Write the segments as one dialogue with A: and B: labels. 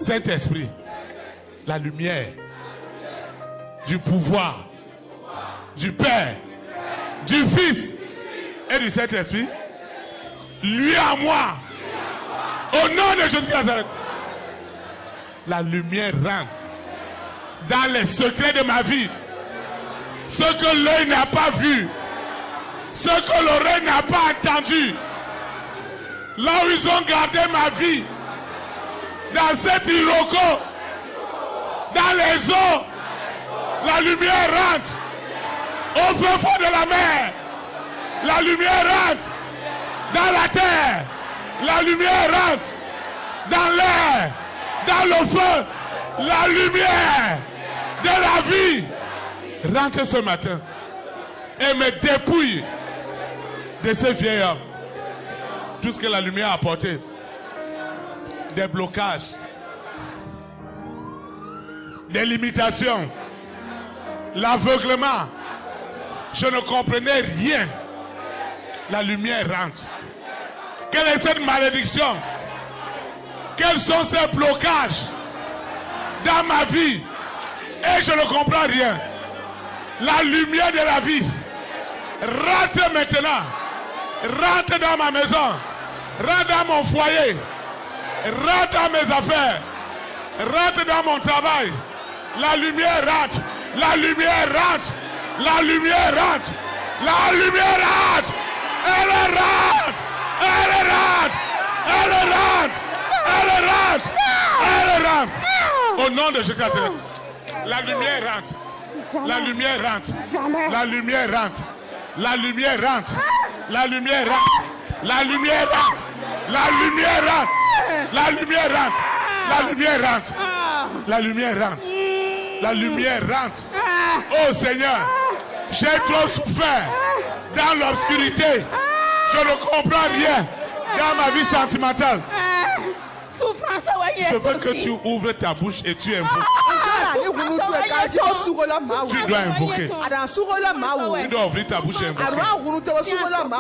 A: Saint-Esprit, la lumière du pouvoir du Père, du Fils et du Saint-Esprit, lui à moi, au nom de Jésus Nazareth. La lumière rentre dans les secrets de ma vie, ce que l'œil n'a pas vu, ce que l'oreille n'a pas entendu, là où ils ont gardé ma vie, dans cet iroko, dans les eaux, la lumière rentre. Au feu fond de la mer, la lumière rentre. Dans la terre, la lumière rentre. Dans l'air, dans le feu, la lumière de la vie rentre ce matin et me dépouille de ce vieil homme. Tout ce que la lumière a apporté, des blocages, des limitations, l'aveuglement. Je ne comprenais rien. La lumière rentre. Quelle est cette malédiction? Quels sont ces blocages dans ma vie? Et je ne comprends rien. La lumière de la vie rentre maintenant. Rentre dans ma maison. Rentre dans mon foyer. Rentre dans mes affaires. Rentre dans mon travail. La lumière rentre. La lumière rentre. La lumière rentre. La lumière rentre. Elle rentre. Elle rentre. Elle rentre. Elle rentre. Elle rentre. Au nom de Jésus. La lumière rentre. La lumière rentre. La lumière rentre. La lumière rentre. La lumière rentre. La lumière rentre. La lumière rentre. La lumière rentre. La lumière rentre. La lumière rentre. La lumière rentre. Oh Seigneur, j'ai trop souffert dans l'obscurité. Je ne comprends rien dans ma vie sentimentale. Je veux que tu ouvres ta bouche et tu invoques. Tu dois invoquer. Tu dois ouvrir ta bouche et invoquer.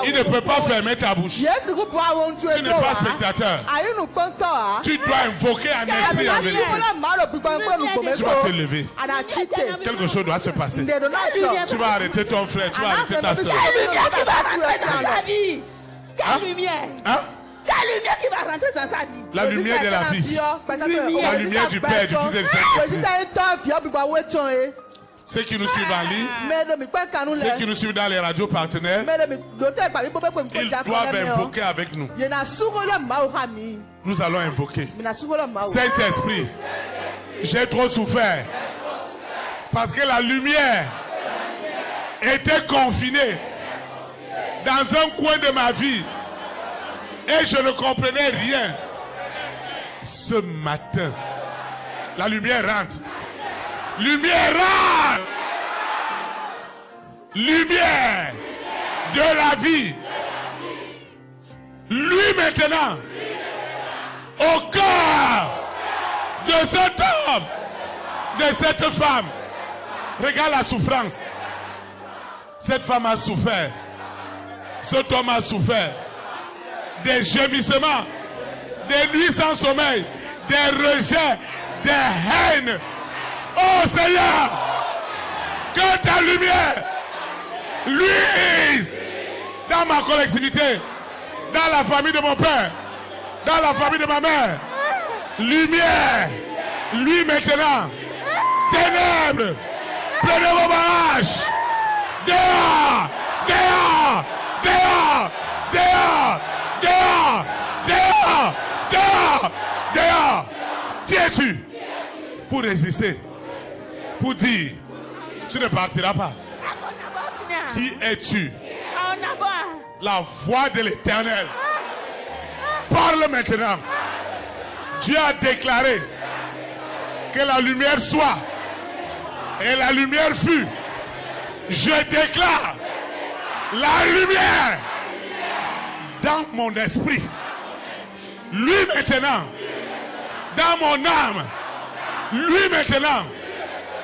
A: Il ne peut pas fermer ta bouche. Tu n'es pas spectateur. Tu dois invoquer un esprit en vérité. Tu vas te lever. Quelque chose doit se passer. Tu vas arrêter ton frère. Tu vas arrêter ta soeur.
B: Quelle lumière? Quelle lumière qui va rentrer dans sa vie?
A: La lumière de la vie. La lumière du Père, du Fils et du Saint-Esprit. Ceux qui nous suivent en ligne, ceux qui nous suivent dans les radios partenaires, ils doivent invoquer avec nous. Nous allons invoquer. Saint-Esprit, j'ai trop souffert parce que la lumière était confinée dans un coin de ma vie et je ne comprenais rien. Ce matin, la lumière rentre. Lumière rentre. Lumière de la vie. Lui maintenant, au cœur de cet homme, de cette femme. Regarde la souffrance. Cette femme a souffert. Cet homme a souffert. Des gémissements, des nuits sans sommeil, des rejets, des haines. Oh Seigneur, que ta lumière luise dans ma collectivité, dans la famille de mon père, dans la famille de ma mère. Lumière, lui maintenant. Ténèbres, prenez vos barrages. Dehors, dehors, dehors, dehors, dehors, dehors, dehors, dehors. Qui es-tu pour résister? Pour dire, tu ne partiras pas. Qui es-tu? La voix de l'Éternel. Parle maintenant. Dieu a déclaré que la lumière soit. Et la lumière fut. Je déclare la lumière dans mon esprit. Lui maintenant, dans mon âme. Lui maintenant,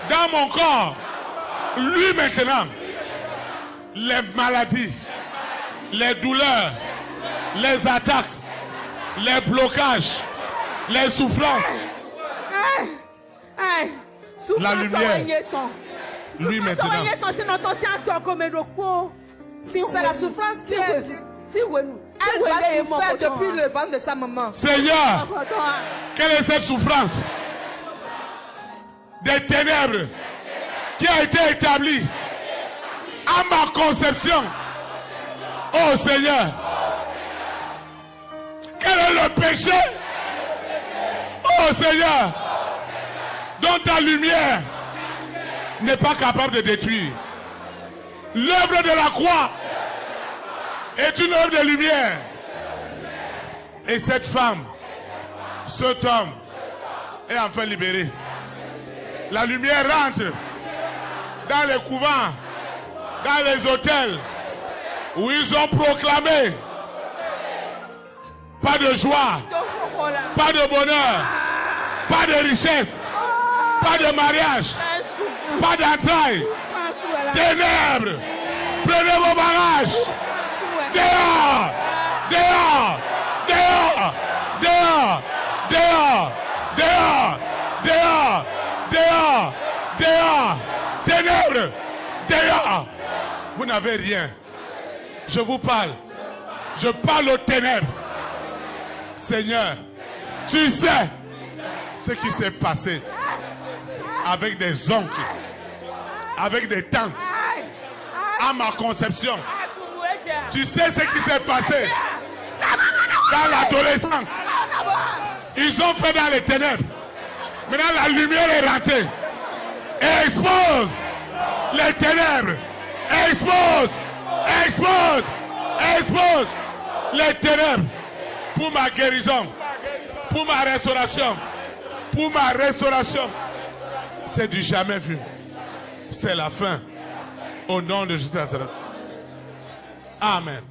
A: dans mon corps. Lui maintenant, les maladies, les douleurs, les attaques, les blocages, les souffrances, La lumière. Lui maintenant.
C: C'est la souffrance qui est. Elle doit souffrir depuis le ventre de sa maman.
A: Seigneur, quelle est cette souffrance des ténèbres qui a été établie à ma conception? Oh Seigneur, quel est le péché? Oh Seigneur, dont ta lumière n'est pas capable de détruire. L'œuvre de la croix est une œuvre de lumière. Et cette femme, cet homme est enfin libéré. La lumière rentre dans les couvents, dans les hôtels où ils ont proclamé pas de joie, pas de bonheur, pas de richesse, pas de mariage, pas d'entrailles, ténèbres. Prenez vos bagages. Dehors, dehors, dehors, dehors, dehors, dehors, dehors, dehors, dehors, ténèbres, dehors. Vous n'avez rien. Je vous parle. Je parle aux ténèbres. Seigneur, tu sais ce qui s'est passé avec des oncles, avec des tantes, à ma conception. Tu sais ce qui s'est passé dans l'adolescence. Ils ont fait dans les ténèbres. Maintenant la lumière est rentrée. Et expose les ténèbres. Expose, expose, expose les ténèbres pour ma guérison, pour ma restauration, pour ma restauration. C'est du jamais vu. C'est la fin. Au nom de Jésus. Amen.